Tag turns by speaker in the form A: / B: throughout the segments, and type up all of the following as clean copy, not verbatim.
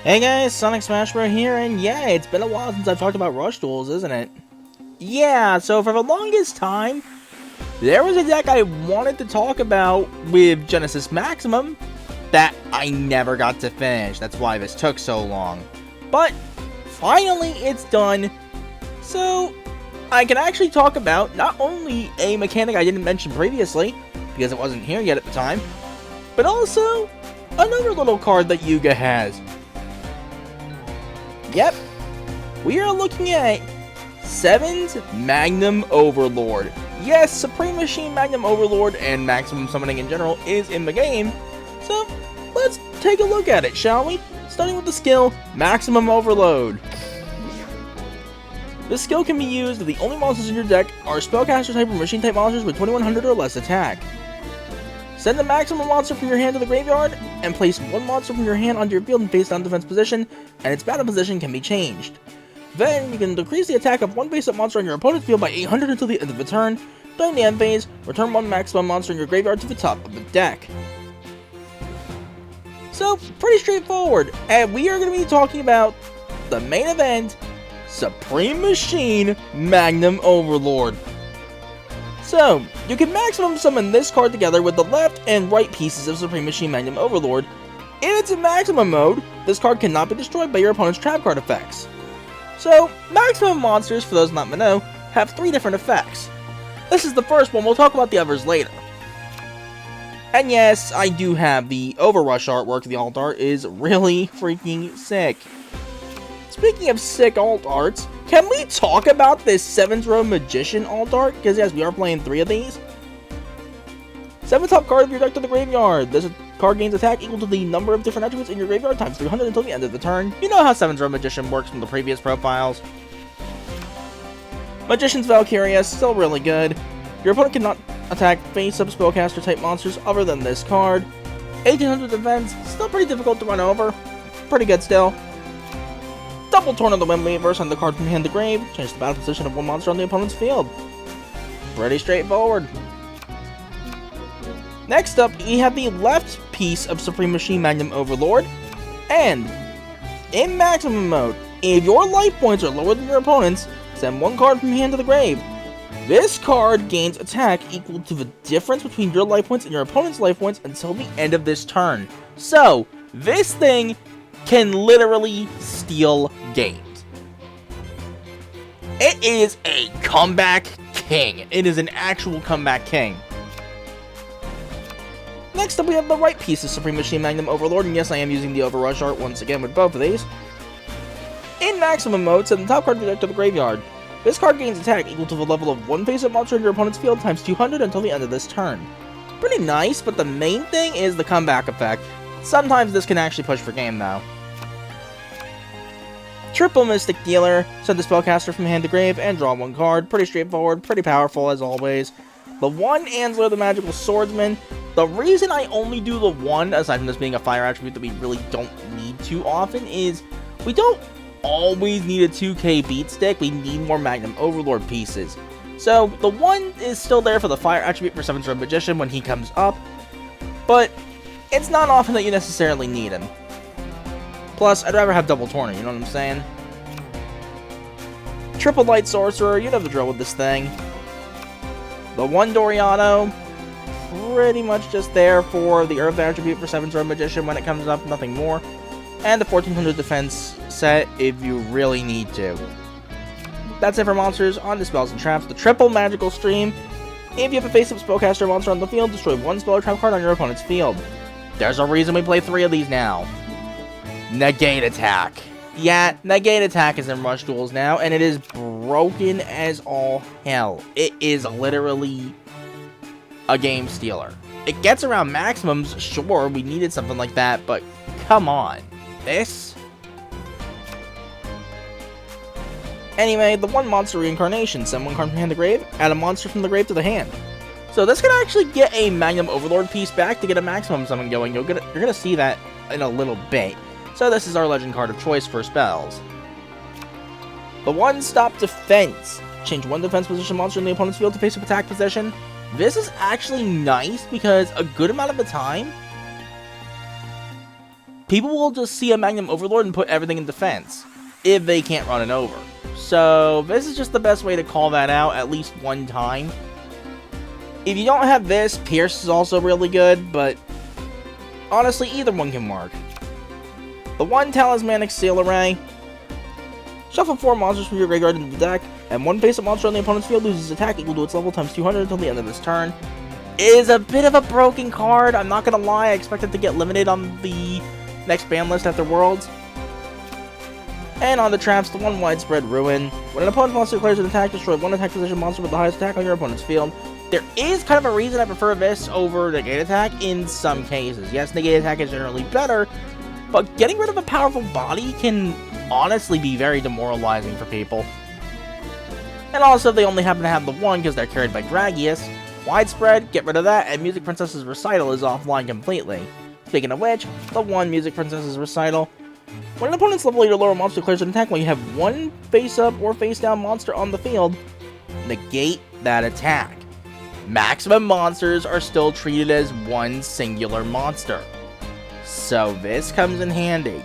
A: Hey guys, Sonic Smash Bros. Here, and yeah, it's been a while since I've talked about Rush Duels, isn't it? Yeah, so for the longest time, there was a deck I wanted to talk about with Genesis Maximum that I never got to finish. That's why this took so long. But, finally it's done, so I can actually talk about not only a mechanic I didn't mention previously, because it wasn't here yet at the time, but also another little card that Yuga has. Yep, we are looking at 7's Magnum Overlord. Yes, Supreme Machine Magnum Overlord and Maximum Summoning in general is in the game, so let's take a look at it, shall we? Starting with the skill, Maximum Overload. This skill can be used if the only monsters in your deck are spellcaster type or machine type monsters with 2100 or less attack. Send the maximum monster from your hand to the graveyard, and place one monster from your hand onto your field in face-down defense position, and its battle position can be changed. Then, you can decrease the attack of one face-up monster on your opponent's field by 800 until the end of the turn. During the end phase, return one maximum monster in your graveyard to the top of the deck. So, pretty straightforward, and we are going to be talking about the main event, Supreme Machine Magnum Overlord. So, you can maximum summon this card together with the left and right pieces of Supreme Machine Magnum Overlord. If it's in maximum mode, this card cannot be destroyed by your opponent's trap card effects. So, maximum monsters, for those not in the know, have 3 different effects. This is the first one, we'll talk about the others later. And yes, I do have the Overrush artwork, the alt art is really freaking sick. Speaking of sick alt arts, can we talk about this 7th Row Magician alt art? Because yes, we are playing 3 of these. 7th top card of your deck to the graveyard. This card gains attack equal to the number of different attributes in your graveyard times 300 until the end of the turn. You know how 7th Row Magician works from the previous profiles. Magician's Valkyria, still really good. Your opponent cannot attack face-up spellcaster type monsters other than this card. 1800 defense, still pretty difficult to run over. Pretty good still. Double Torn of the Wind Weaver, send the card from hand to grave, change the battle position of one monster on the opponent's field. Pretty straightforward. Next up, we have the left piece of Supreme Machine Magnum Overlord, and in maximum mode, if your life points are lower than your opponent's, send one card from hand to the grave. This card gains attack equal to the difference between your life points and your opponent's life points until the end of this turn. So, this thing can literally steal games. It is a comeback king. It is an actual comeback king. Next up, we have the right piece of Supreme Machine Magnum Overlord, and yes, I am using the Overrush art once again with both of these. In maximum mode, send the top card of your deck to the graveyard. This card gains attack equal to the level of one face-up monster in your opponent's field times 200 until the end of this turn. Pretty nice, but the main thing is the comeback effect. Sometimes this can actually push for game, though. Triple Mystic Dealer, send the spellcaster from hand to grave, and draw one card. Pretty straightforward, pretty powerful as always. The one, Ansler the Magical Swordsman. The reason I only do the one, aside from this being a fire attribute that we really don't need too often, is we don't always need a 2k beat stick, we need more Magnum Overlord pieces. So, the one is still there for the fire attribute for 7th Row Magician when he comes up, but it's not often that you necessarily need him. Plus, I'd rather have Double Torn, you know what I'm saying? Triple Light Sorcerer, you know the drill with this thing. The one Doriano, pretty much just there for the Earth attribute for 7th Row Magician when it comes up, nothing more. And the 1400 defense set if you really need to. That's it for monsters. On to spells and traps. The triple magical stream. If you have a face-up spellcaster monster on the field, destroy one spell or trap card on your opponent's field. There's a reason we play 3 of these now. Negate attack. Yeah, negate attack is in Rush Duels now, and it is broken as all hell. It is literally a game stealer. It gets around maximums, sure, we needed something like that, but come on. This? Anyway, the one monster reincarnation, send one card from hand to grave, add a monster from the grave to the hand. So this can actually get a Magnum Overlord piece back to get a maximum summon going. You're gonna see that in a little bit. So this is our legend card of choice for spells. The one stop defense. Change one defense position monster in the opponent's field to face-up attack position. This is actually nice because a good amount of the time, people will just see a Magnum Overlord and put everything in defense if they can't run it over. So this is just the best way to call that out at least one time. If you don't have this, Pierce is also really good, but honestly, either one can work. The 1 Talismanic Seal Array. Shuffle 4 monsters from your graveyard into the deck, and 1 face-up monster on the opponent's field loses attack equal to its level times 200 until the end of this turn. Is a bit of a broken card, I'm not gonna lie. I expect it to get limited on the next ban list after Worlds. And on the traps, the 1 Widespread Ruin. When an opponent's monster declares an attack, destroy 1 attack position monster with the highest attack on your opponent's field. There is kind of a reason I prefer this over Negate Attack in some cases. Yes, Negate Attack is generally better, but getting rid of a powerful body can honestly be very demoralizing for people. And also, they only happen to have the 1 because they're carried by Dragius. Widespread, get rid of that, and Music Princess's Recital is offline completely. Speaking of which, the 1 Music Princess's Recital. When an opponent's level 8 or lower monster declares an attack while you have 1 face-up or face-down monster on the field, negate that attack. Maximum monsters are still treated as 1 singular monster. So this comes in handy.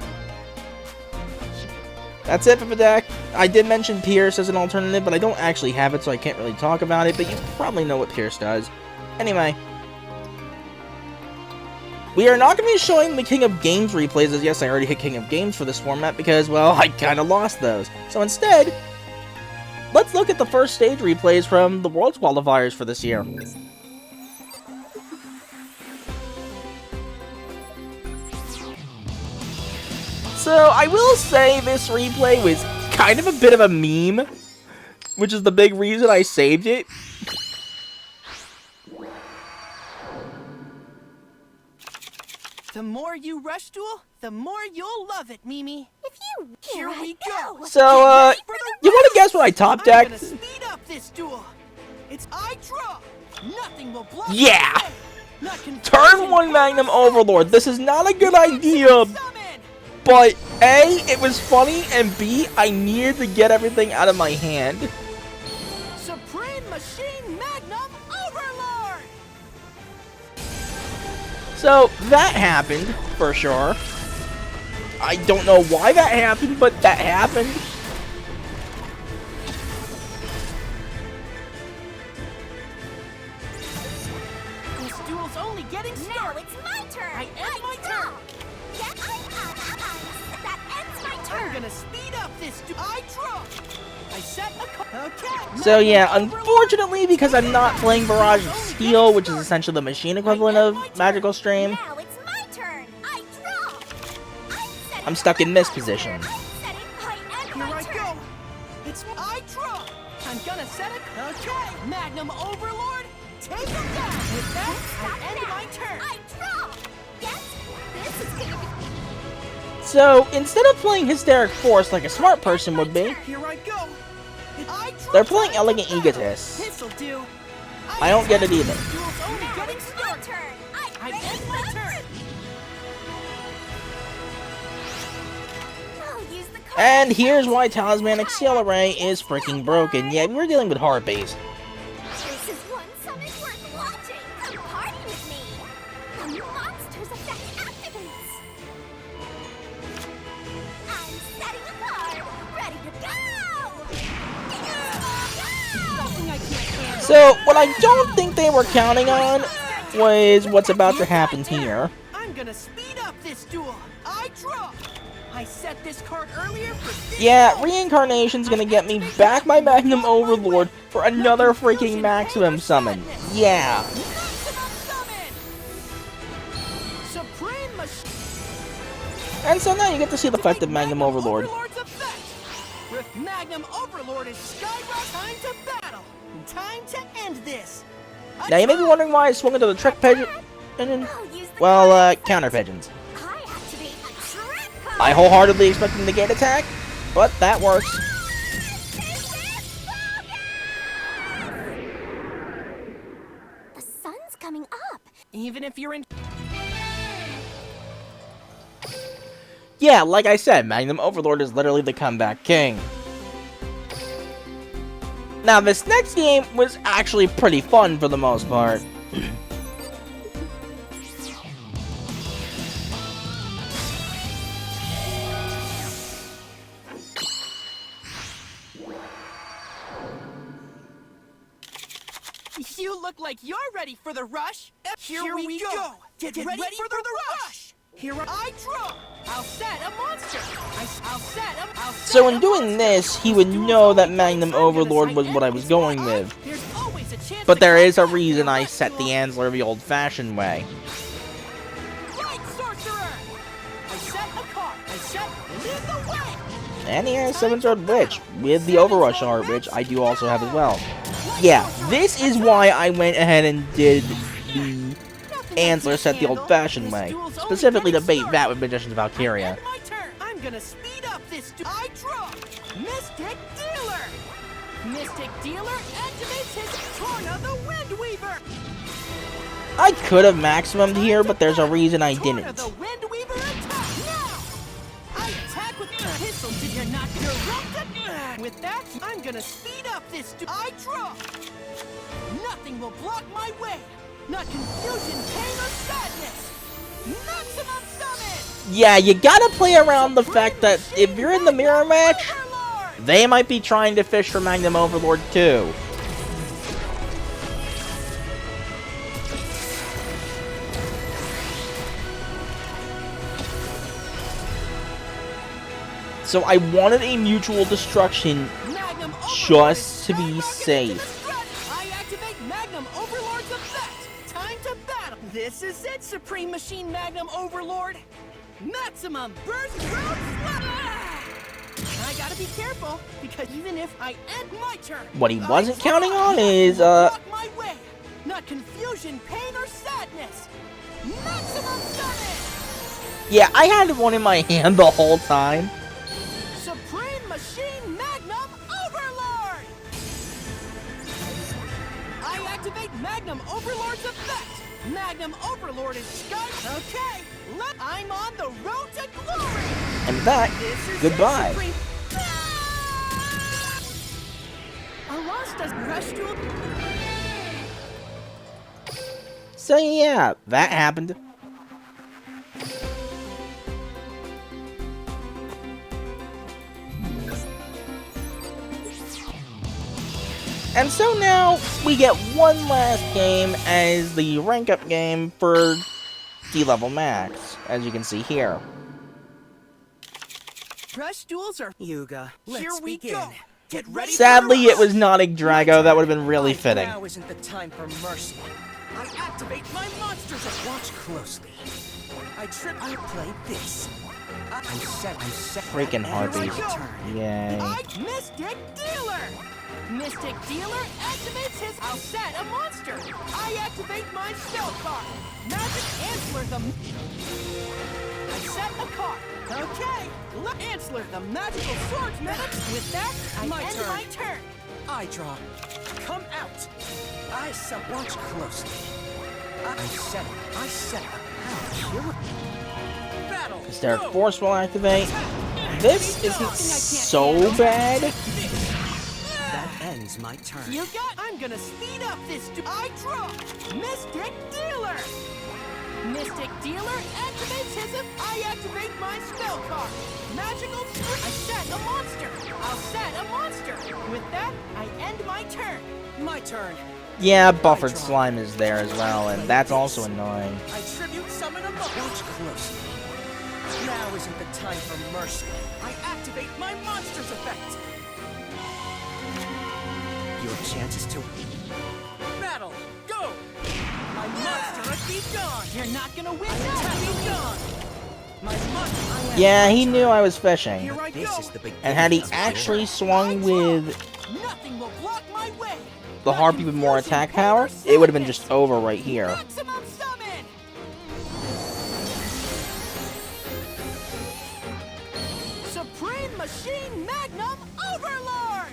A: That's it for the deck. I did mention Pierce as an alternative, but I don't actually have it, so I can't really talk about it, but you probably know what Pierce does. Anyway. We are not going to be showing the King of Games replays, as yes, I already hit King of Games for this format, because, well, I kind of lost those. So instead, let's look at the first stage replays from the Worlds Qualifiers for this year. So, I will say this replay was kind of a bit of a meme, which is the big reason I saved it.
B: The more you Rush Duel, the more you'll love it, Mimi. Here we go.
A: So, you want to guess what I top decked?
B: I'm gonna speed up this duel. It's I draw. Nothing will block.
A: Yeah! Turn 1 Magnum Overlord. This is not a good idea. But A, it was funny, and B, I needed to get everything out of my hand.
B: Supreme Machine Magnum Overlord!
A: So, that happened, for sure. I don't know why that happened, but that happened.
B: This duel's only getting started.
C: Now it's my turn.
B: I end my turn.
C: Yes, that ends my turn.
B: I'm gonna speed up this duel. I draw. I set a card. Okay.
A: So yeah, unfortunately, because I'm not playing Barrage of Steel, which is essentially the machine equivalent of Magical Stream,
C: Now it's my turn. I draw.
A: I'm stuck in this position.
C: Here
B: Here I go. It's I draw. I'm gonna set a okay. Magnum Overlord, take him down. With that, I end my turn.
C: I draw. Yes, this is gonna be.
A: So, instead of playing Hysteric Force like a smart person would be,
B: Here I go. I draw.
A: they're playing Elegant Egotist.
B: This'll do.
A: I don't get it either.
B: Duel's only
C: Now
B: getting
C: it's my
B: started.
C: turn.
B: I end my turn.
C: I'll use the card.
A: And here's why Talismanic Seal Array is freaking broken. Yeah, we're dealing with hard base.
C: This is one summit worth watching. Come party with me. The monster's effect activates. I'm setting a card. Ready to go.
B: Nothing I can't handle.
A: So, what I don't think they were counting on was what's about to happen here.
B: I'm gonna speed up this duel. I draw. I set this card earlier for this
A: Yeah,
B: duel.
A: Reincarnation's gonna get me back my Magnum Overlord for another freaking Maximum Summon. Yeah.
B: Maximum summon. Supreme Machine.
A: And so now you get to see the effect of Magnum Overlord.
B: Overlord's effect. With Magnum Overlord is Skyrock. Time to battle. Time to end this.
A: Now you may be wondering why I swung into the Trick Pigeon.
C: I'll use the
A: Well,
C: card
A: Counter
C: first.
A: Pigeons.
C: I activate a trap card.
A: I wholeheartedly expected the Gate Attack, but that works.
C: The sun's coming up.
B: Even if you're in.
A: Yeah, like I said, Magnum Overlord is literally the comeback king. Now, this next game was actually pretty fun for the most part.
B: look like you're ready for the rush. Here we go. Get ready for the rush. Here I draw. I'll set a monster. I'll set.
A: So in doing this, he would know that Magnum Overlord was what I was going with. But there is a reason I set the Ansler the old-fashioned way.
B: Light Sorcerer. I set a card. I set lead the way.
A: And he has 7-Sword Witch, with the Overrush art, which I do also have as well. Yeah, this is why I went ahead and did the Ansler set the old-fashioned way, specifically to bait that with Magician's Valkyria.
B: I'm gonna speed up this. I draw Mystic Dealer. Mystic Dealer activates his Torna the Windweaver.
A: I could have maximumed here, but there's a reason I didn't.
B: Torna the Windweaver attack now. I attack with my pistol. Did you not interrupt? With that, I'm gonna speed up this. I draw. Nothing will block my way. Not confusion, pain, or sadness. Maximum summon.
A: Yeah, you gotta play around the fact that if you're in the mirror match, they might be trying to fish for Magnum Overlord too. So I wanted a mutual destruction just to be safe.
B: I activate Magnum Overlord's effect. Time to battle. This is it, Supreme Machine Magnum Overlord. Maximum burst road I gotta be careful, because even if I end my turn,
A: what he wasn't counting on is
B: block my way. Not confusion, pain, or sadness. Maximum summon.
A: Yeah, I had one in my hand the whole time.
B: Supreme Machine Magnum Overlord. I activate Magnum Overlord's effect. Magnum Overlord is sky. Okay, I'm on the road to glory.
A: And that, goodbye.
B: Does Rush Duel?
A: So yeah, that happened. And so now we get one last game as the rank up game for D-level max, as you can see here.
B: Rush duels are Yuga. Here we go. Get ready.
A: Sadly, it was not Yggdrago. That would have been really fitting.
B: Now isn't the time for mercy. I activate my monsters. Watch closely. I play this. I'm set.
A: Freaking harpies. Yay.
B: Mystic Dealer. Mystic Dealer activates his. I'll set a monster. I activate my spell card. Magic Answer the. I set a card. Okay. Answer the magical swordsman. With that, I end my turn. I draw. Come out. I watch closely. I set it. Battle.
A: Hysteric Force will activate. This isn't so bad.
B: That ends my turn. You got. I'm gonna speed up this. I draw. Mystic Dealer. Mystic Dealer activates his. I activate my spell card. Magical Sword. I set a monster. I'll set a monster. With that, I end my turn. My turn.
A: Yeah, buffered slime is there as well, and that's also annoying.
B: I tribute summon a monster. Watch closely. Now isn't the time for mercy. I activate my monster's effect. Your chances to battle. Go. My monster must be gone. You're not gonna win. Be gone. My monster.
A: Yeah, he knew I was fishing.
B: Here I go.
A: And had he actually swung with
B: nothing will block my way.
A: the Harpy with more attack power, it would have been just over right here.
B: Maximum summon. Supreme Machine Magnum Overlord.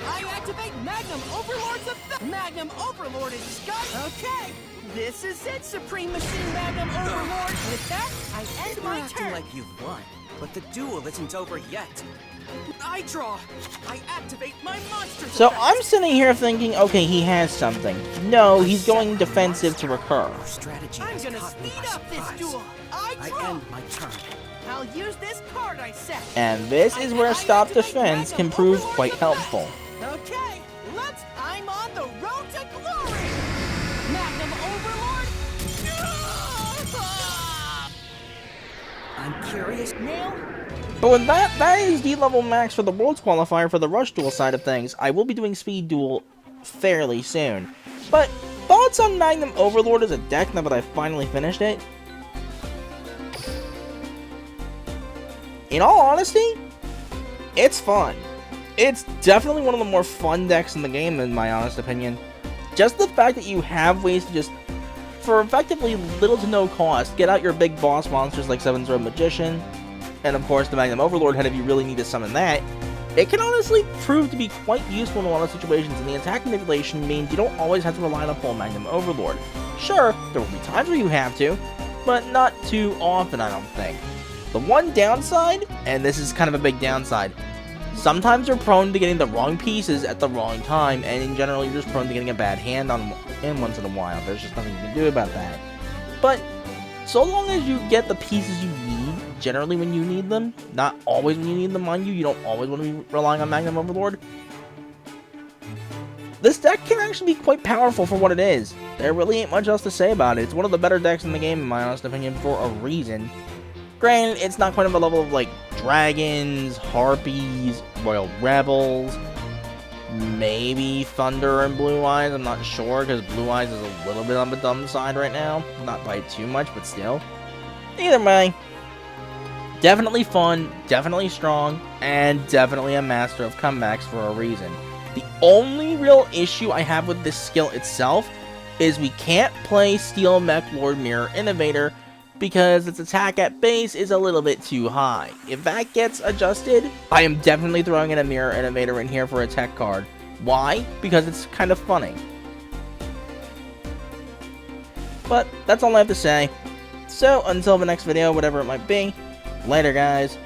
B: I activate Magnum Overlord's effect. Magnum Overlord is sky. Okay, this is it, Supreme Machine Magnum Overlord. With that, I end my turn. Like you've won, but the duel isn't over yet. I draw. I activate my monster.
A: So I'm sitting here thinking, okay, he has something. No, he's going defensive to recur.
B: Strategy. I'm gonna speed up this duel. I end my turn. I'll use this card I set.
A: And this is where stop defense can prove quite helpful.
B: Okay, I'm on the road to glory! Magnum Overlord! I'm curious, Nail?
A: But with that is the level max for the Worlds Qualifier for the Rush Duel side of things. I will be doing Speed Duel fairly soon. But thoughts on Magnum Overlord as a deck now that I've finally finished it? In all honesty, it's fun. It's definitely one of the more fun decks in the game, in my honest opinion. Just the fact that you have ways to just, for effectively little to no cost, get out your big boss monsters like Seven's Road Magician, and of course the Magnum Overlord head if you really need to summon that. It can honestly prove to be quite useful in a lot of situations, and the attack manipulation means you don't always have to rely on a full Magnum Overlord. Sure, there will be times where you have to, but not too often, I don't think. The one downside, and this is kind of a big downside, sometimes you're prone to getting the wrong pieces at the wrong time, and in general you're just prone to getting a bad hand in once in a while. There's just nothing you can do about that. But so long as you get the pieces you need, generally when you need them, not always when you need them, mind you, you don't always want to be relying on Magnum Overlord, this deck can actually be quite powerful for what it is. There really ain't much else to say about it. It's one of the better decks in the game, in my honest opinion, for a reason. Granted, it's not quite on the level of, like, Dragons, Harpies, Royal Rebels, maybe Thunder and Blue Eyes, I'm not sure, because Blue Eyes is a little bit on the dumb side right now. Not by too much, but still. Either way, definitely fun, definitely strong, and definitely a master of comebacks for a reason. The only real issue I have with this skill itself is we can't play Steel Mech Lord Mirror Innovator because its attack at base is a little bit too high. If that gets adjusted, I am definitely throwing in a Mirror Innovator in here for a tech card. Why? Because it's kind of funny. But that's all I have to say. So, until the next video, whatever it might be, later guys.